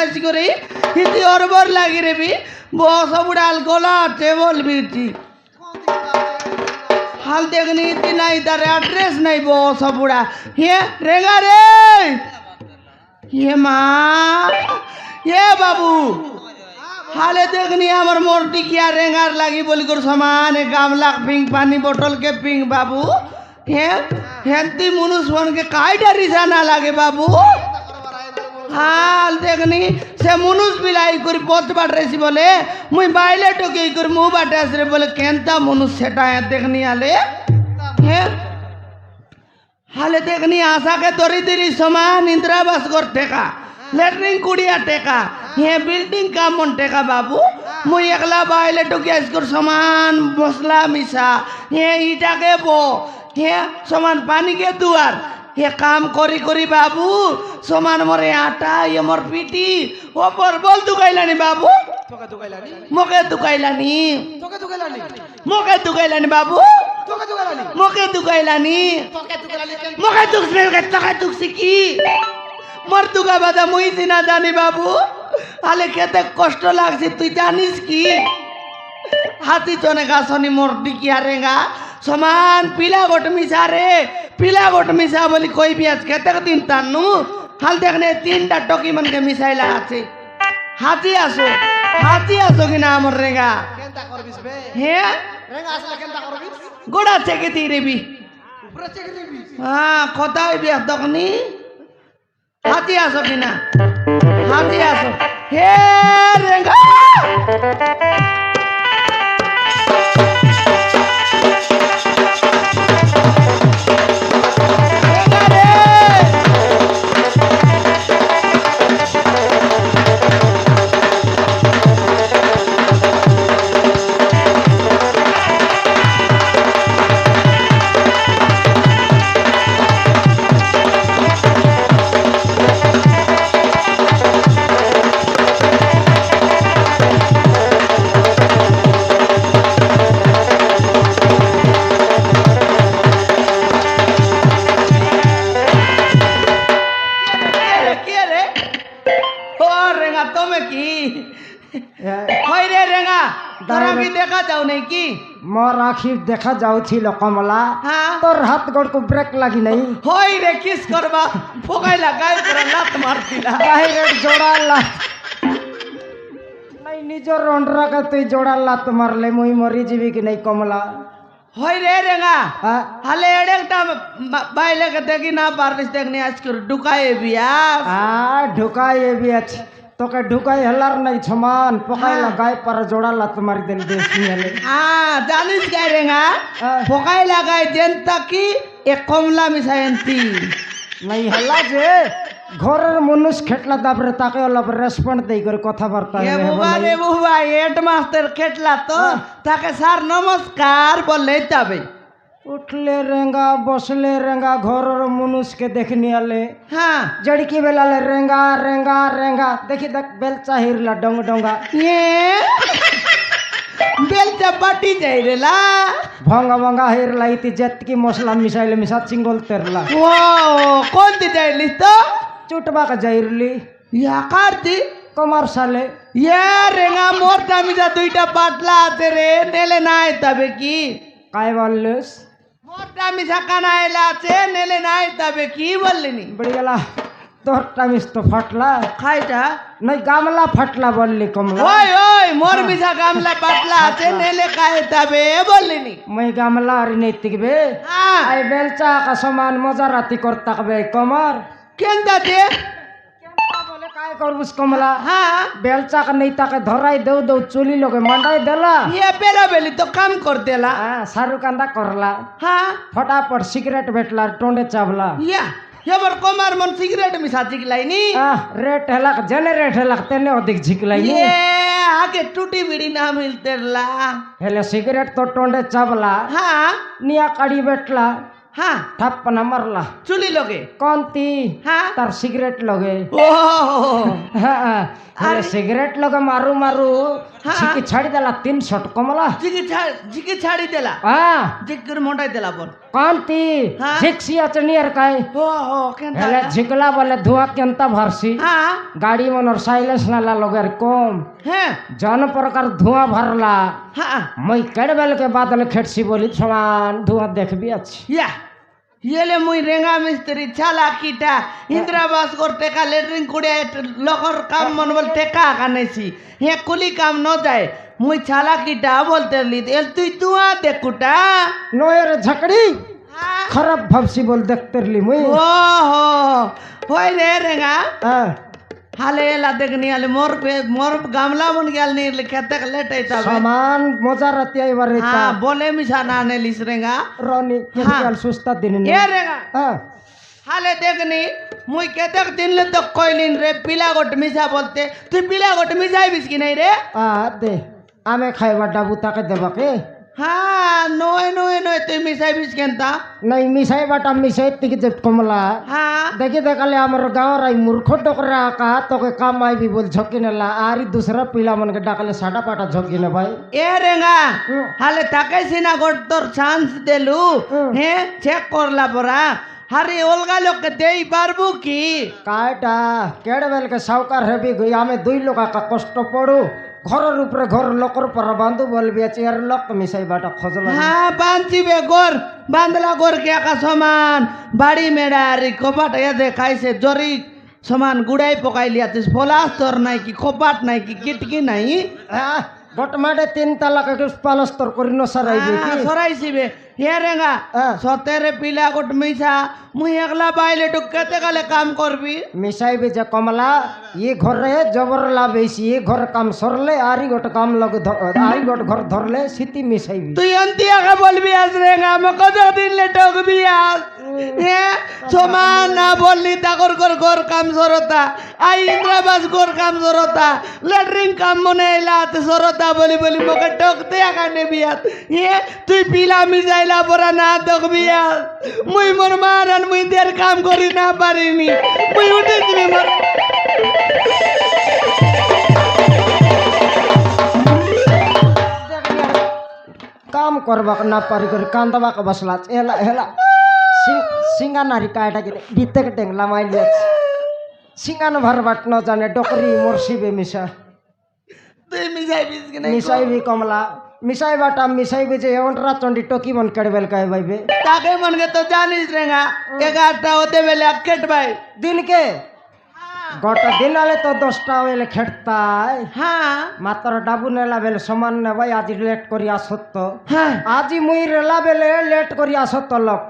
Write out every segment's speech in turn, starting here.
ऐसी करी हिती और बोर लगी रे भी बहुत सब डाल गोला टेबल भी थी हाल देखनी इतनी नहीं इधर एड्रेस नहीं बहुत सब बुढ़ा ये रेगा रे ये माँ ये बाबू हाले देखनी हमार मोटी किया रेंगार लगी बोली कर सामान गामला पिंक पानी बोतल के पिंक बाबू ये हेंती मुनुष बन के काई डरी सा ना लगे बाबू हाल देखनी से मुनुष बिलाई कर पोत बाट रही बोले मुई बाइले टोके कर मुंह बाटे आसरे बोले केंता मुनुष सेटा है देखनी हाले ये हाले देखनी आशा के तोरी तेरी समान इंदिरावास कर टेका लेटरिंग कुड़िया टेका ये बिल्डिंग का मन टेका बाबू मुई एकला बाइले टोके इसकर समान मसला मिसा ये ईटा के बो ये समान पानी के दुआर ये काम करी करी बाबू समान मोरे आटा ये मोर पीटी ऊपर बोल दुकाइलानी बाबू তোকে দুকাইলানি मोके दुकाइलानी তোকে দুকাইলানি मोके दुकाइलानी बाबू তোকে দুকাইলানি मोके दुकाइलानी তোকে দুকাইলানি কেন मोके दुख से तका दुख सिकी मोर दुका बादा मुई सिना जानी बाबू आले केते कष्ट लागছে তুই জানিস কি हाथी चने गासनी मोर दिकिया रेगा समान पीला गोट मिसा रे पीला गोट मिसा बोली कोई भी आज कहते दिन तानू हाल देखने 3टा टोकी मन के मिसाइला আছে हाथी आसो कि ना मोर रेगा কেনটা করবিস বে हे রেঙ্গা আসলে কেনটা করবিস गोड़ा चेके तीरे भी উপরে চেক দিবি हाँ खोता भी दखनी हाथी आसो कि ना हाथी आसो हे रेगा देखा जाओ नहीं कि मोर आखि देखा जाउथिल कमला हाँ तोर हाथ गोड़ को ब्रेक लगी नहीं होई रे किस करबा फोकाइला गाय पर लात मारतिला बाहर जोड़ा लात नहीं निजो रोंडरा का तू जोड़ा लात मारले मुई मरी जीवी कि नहीं कमला होई रे रेगा हाँ हाले एडेकटा बाइले के देखी ना पारलिस देखने आज कर ढुकाए बिया ढुकाए भी अच्छी तो के ढुकाई हलार नहीं छमान पकाइला गाय पर जोड़ा लात मारी देल देश में जानिस गाय रेगा फोकाइला गाय जनता की एक कमला मिसायंती नहीं हल्ला जे घरेर मनुष खेटला दाबरे ताके अलग रेस्पॉन्ड देई करे কথাবার্তা ये बुबा हेड मास्टर खेटला तो ताके सार नमस्कार बोले तबे उठले रेंगा बसले रेंगा घरेर मनुष के देखनी आले हाँ जड़की बेलाले रेंगा रेंगा रेंगा देखी देख बेलचा हिरला डंग डंगा ये बेलचा बाटी जाई रेला भंगा भंगा हिरला इति जतकी मसला मिसाइले मिसा चिंगल तेरला वो कौन दी जाइली तो चुटबा का जाइरली या कार्ती कमर साले ये रेंगा मोरटा मिसा दुईटा पाटला आते रे नेले नाय तबे की काय बोललेस मोरटा मिसा कानायला आते नेले नाय तबे की बोललिनी बढ़ियाला तोर टामिस तो फटला खाइटा नहीं गामला फटला बोलली कमला ओय ओय मोर मिसा गामला पाटला आते नेले काय तबे बोललिनी मैं गामला अरे नैतिक बे हाँ आई बेलचा का समान मजा राती करता बे कमर केंदा दे बोले काय करबुस कमला हाँ बेलचा का नैता के धराई दो दो चुली लोगे मंडाई देला ये बेला बेली तो काम कर देला सारू कांदा करला हाँ फटाफट सिगरेट बेटला टोंडे चावला या ये मोर कोमार मन सिगरेट मिसा चिकलाइनी रेट हेलाक जेनरेट हेलाक तेने अधिक झिकलाई ये आगे टूटी बीड़ी ना मिलते ला हेले सिगरेट तो टोंडे चावला हाँ निया काड़ी बेटला हाँ ठप्पना मरला चुली लोगे कौनती हाँ तार सिगरेट लोगे ओह আরে সিগারেট লগে মারু মারু হ্যাঁ। ঝিকি ছাড়ি দেলা 300 কমলা জিকি ছাড়ি দেলা হ্যাঁ জিকির মোটাই দেলা বল কান্তি হ্যাঁ। ঝিকসি আছে নিয়ার কাই হো হো কেন হেলে ঝিকলা বলে ধোয়া কেনতা ভারসি হ্যাঁ গাড়ি মনর সাইলেন্স নালা লগের কম হ্যাঁ জন প্রকার ধোঁয়া ভরলা হ্যাঁ মই কেড়বেল के बादल खेटसी बोली समान धुआं देखबी अच्छी ইয়া ইয়েলে মুই রেঙ্গা মিস্ত্রি চালাকিটা ইন্দ্রাবাস কর টেকা লেট্রিন করে লকর কাম মন বল টেকা কানেছি হে কুলি কাম ন যায় মুই চালাকিটা বলতে লি এল তুই তুয়া দেখুটা नोयर झकड़ी खराब भवसी बोल देखते रली मुई ও হো হই রে রেঙ্গা हाँ, হালে এলা দেখনি হালে মোর গামলা মন গেল নি খেতে লেটাই যাবে सामान मजा रहती है बार হ্যাঁ বলে মিশা না নেলিস রেঙ্গা रोनी हाँ। केल सुस्ता दिन এ রেঙ্গা हाँ হালে দেখনি মুই কেতেক দিনলে তো কইলিন রে পিলা গোট মিশা বলতে তুই পিলা গোট মিশাইবিস কি নাই রে दे आमे खाइबा डाबू ताके देबा के হ্যাঁ নয় নয় নয় তুই মিশাইবিস কেনতা नहीं मिसाई बाटा मिसाई तिक जब कमला হ্যাঁ देखी देखाले हमर गाँव राई मूर्ख डोकरा का तो के काम आई भी बोल झोंकी नेला आरी दूसरा पीला मन के डाकले साडा पाटा झोंकी ने भाई এ রেঙ্গা হুম। হালে তাকে সিনা গোট তোর চান্স দেলু হুম। হ্যাঁ চেক করলা পরা হারে অলগা লোককে দেই পারবো কি काटा केड़े बेल के सावकार हेबी गई आमे दुई लोग का कष्ट पड़ू घर ऊपर घर लोकर पर बांधु बोल भी चेयर लोक मिसाई बाटा खोजला হ্যাঁ বাঁধিবে গোর বাঁধলা গোর কে একা সমান বাড়ি মেড়া আর কপাট এ দেখাইছে জরি সমান গুড়াই পকাই লিয়াতিস ফলাস্তর নাই কি কপাট নাই কি কিটকি নাই গট মাঠে 3 তালা के पालस्तर करी न सराइबे की সরাইছিবে হে রেঙ্গা হ্যাঁ। সতেরে পিলা গোট মিশা মুই একলা বাইলে ঢুকাতে গেলে কাম করবি मिसाई भी जे कमला ये घर रे जबर लाबेसी ये घर काम सरले आरी गोट काम लग आरी गोट घर धरले सिटी मिसाई भी তুই অন্তি আগে বলবি আজ রেঙ্গা আমি কত দিন লে ঠকবি আজ হ্যাঁ সমান না বললি তাকর কর ঘর কাম সরতা আই ইন্দ্রাবাস ঘর কাম সরতা লেটরিন কাম মনে এলা তে সরতা বলি বলি মোকে ঠকতে আকা নেবি আজ হ্যাঁ তুই পিলা মিজাইলা পরা না দেখবি আজ মুই মোর মারান মুই দের কাম করি না পারিনি মুই উঠে দিবি মোর काम करबा ना पारी कर कांदबा का बसला हेला हेला सिंगा नारी काटा के बीते के टेंगला माई ले सिंगान भर बाट न जाने डोकरी मोरसी बे मिसा তুই মিজাইবিস কি নাই मिसाई भी कमला मिसाई बाटा मिसाई भी जे ओंटरा चंडी टोकी मन कड़बेल का भाई बे তাকে মনকে তো জানিস রেঙ্গা 11টা হতে বেলে আকেট ভাই दिन के गोटा दिन आले तो 10टा वेले खेटता হ্যাঁ मात्र डाबू नेला बेले समान ने भाई आज लेट करी आसत तो হ্যাঁ आज मुई रेला बेले लेट करी आसत तो लोक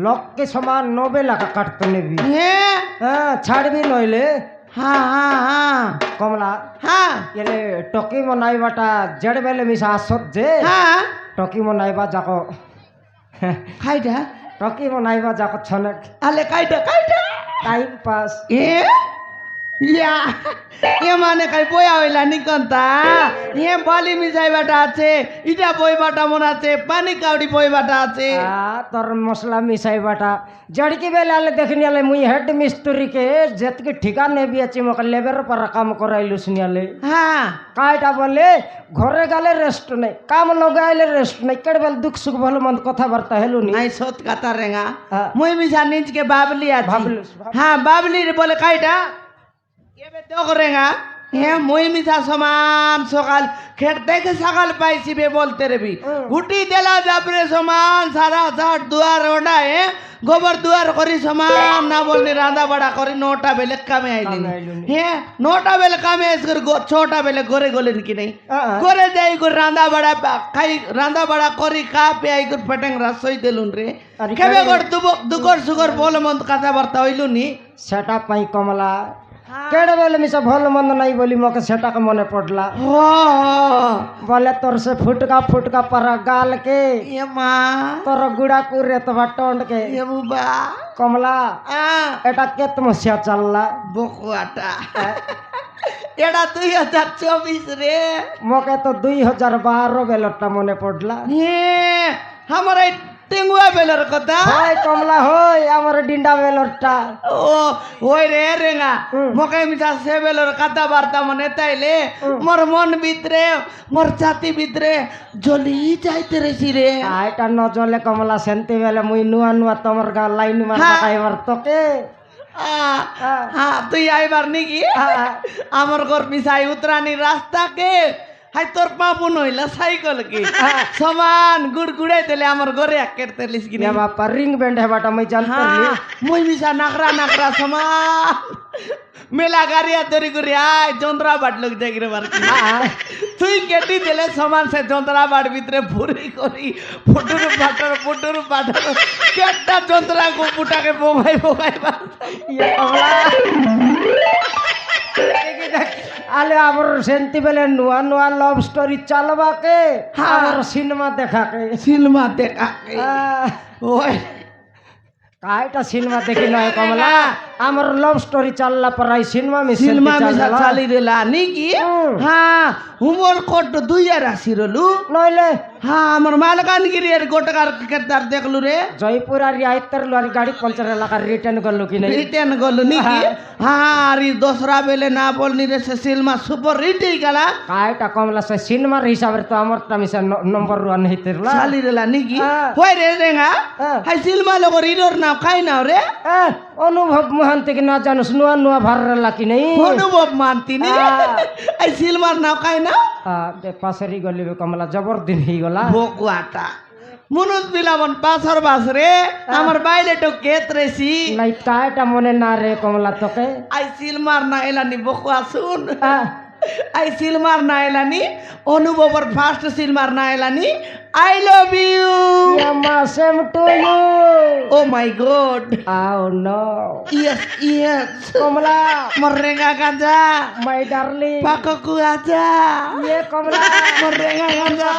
लोक के समान 9 बेला का काटते ने भी হ্যাঁ हाँ छाड़ भी नइले হ্যাঁ হ্যাঁ হ্যাঁ कमला হ্যাঁ येले टोकी मनाई बाटा जड़ बेले मिसा आसत जे হ্যাঁ टोकी मनाई बा जाको খাইটা टोकी मनाई बा जाको छनक আলে কাইটা কাইটা टाइम पास এ ইয়া এ মানে কাই বয়া হইলা নিকন্তা এ বালি মিসাই বাটা আছে ইটা বই বাটা মন আছে পানি কাউডি বই বাটা আছে तोर मसला मिसाई बाटा जड़की बेले आले देखनी आले मुई हेड मिस्त्री के जेत के ठिकाने भी अच्छी मक लेबर पर काम कराइलु सुनियाले হ্যাঁ काटा बोले घरे गाले रेस्ट नहीं काम लगाइले रेस्ट नहीं केड़ बेल दुख सुख भलो मंद कथा बार्ता हेलु नी নাই সত কাতা রেঙ্গা হ্যাঁ। মুই মিশা নিজকে বাবলি আছি ভাবলুস, হ্যাঁ বাবলি রে বলে কাইটা এবে দক রেঙ্গা হ্যাঁ মুই মিশা সমান সকাল খেট থেকে সকাল পাইছি বে বলতে রেবি উঠি দেলা যাবরে সমান সারা সাত দুয়ার ওডায় গোবর দুয়ার করি সমান না বলনি রাঁধা বাড়া করি 9টা বেলে কামে আইলি কামে আইলুনি। হ্যাঁ 9টা বেলে কামে আইস করে 6টা বেলে ঘরে গলেন কি নাই হ্যাঁ। করে দেই করে রাঁধা বাড়া খাই রাঁধা বাড়া করি খা পেয়াই করে ফেটেং রাসই দেলুন রে আরে কেবে কারে- কর দুকর সুগর বল মন্ত কথাবার্তা হইলু নি सेटा पाई कमला केड़ बेले मिसा भलो मंद नहीं बोली मके सेटा के मने पड़ला हो बोले तोर से फुटका पर गाल के ये মা तोर गुड़ा कुरे तो टोंड के ये বুবা कमला এটা কে তমস্যা চাললা বকুয়াটা এটা 2024 রে মকে তো 2012 বেলটা মনে পড়লা হে আমার এই টেঙ্গুয়া বেলের কথা হয় কমলা হই আমার ডিন্ডা বেলরটা ও ওই রে রেঙা মকে মিছা সে বেলের কথা বার্তা মনে তাইলে মোর মন ভিতরে মোর ছাতি ভিতরে জ্বলি যাইতে রেছি রে এটা নজলে কমলা সেনতে বেলে মুই নুয়া নুয়া তোমার গা লাইন মার এবার তোকে হ্যাঁ তুই আইবার নাকি আমার ঘর মিশাই উতরানি রাস্তাকে হাই তোর পাপু নইলা সাইকেল কি সমান গুড় গুড়াই দিলে আমার ঘরে একের তেলিস কিনে বাপা রিং ব্যান্ড হেবাটা মুই জানতে মুই মিশা নাকরা নাকরা সমান মেলা গাড়িয়া তৈরি করি আয় যন্ত্রাবাট লোক দেখে বার তুই কেটি দিলে সমান সে যন্ত্রাবাট ভিতরে ভুরি করি ফুটুর পাটার কেটটা যন্ত্রা গোপুটাকে বোমাই বোমাই আলে আমার সেন্তি বেলে নুয়া নুয়া লাভ স্টোরি চালবাকে আমার সিনেমা দেখাকে সিনেমা দেখা ওই কাইটা সিনেমা দেখি নয় কমলা আমার লাভ স্টোরি চাললা পরাই সিনেমা সিনেমা মিশা চালি দিলা নাকি হ্যাঁ হুমর কোট 2080 রলু নইলে হ্যাঁ আমার মালকানগিরি এর গোটকার কেতার দেখলু রে জয়পুর আর আইতার লরি গাড়ি পঞ্চার এলাকার রিটার্ন করলো কি নাই রিটার্ন করলু নাকি হ্যাঁ আর দোসরা বেলে না বলনি রে সে সিনেমা সুপার রিটেই গেলা কাইটা কমলা সে সিনেমার হিসাবে তো আমারটা মিশা নম্বর 1 হইতেরলা চালি দিলা নাকি কই রে রেঙা হাই সিনেমা লগর হিরোর নাম খাই নাও রে অনুভব মহান থেকে না জানোস নুয়া নুয়া ভারলা কি নাই অনুভব মানতি নি এই সিনেমার নাম খাই না পাশেরই গলিবে কমলা জবর দিন হই গলা বকুয়াটা মনুষ বিলাবন পাথর বাস রে আমার বাইরে তো কেত রেছি নাই তাইটা মনে না রে কমলা তোকে আই সিলমার না এলানি বকুয়া শুন আই সিলমার না এলানি অনুভবর ফার্স্ট সিলমার না এলানি আই লাভ ইউ ইয়ামা same to you oh my god আও নো ইয়েস ইয়েস কমলা মরেঙ্গা গাঁজা মাই ডার্লিং পাককু আজা ইয়ে কমলা মরেঙ্গা গাঁজা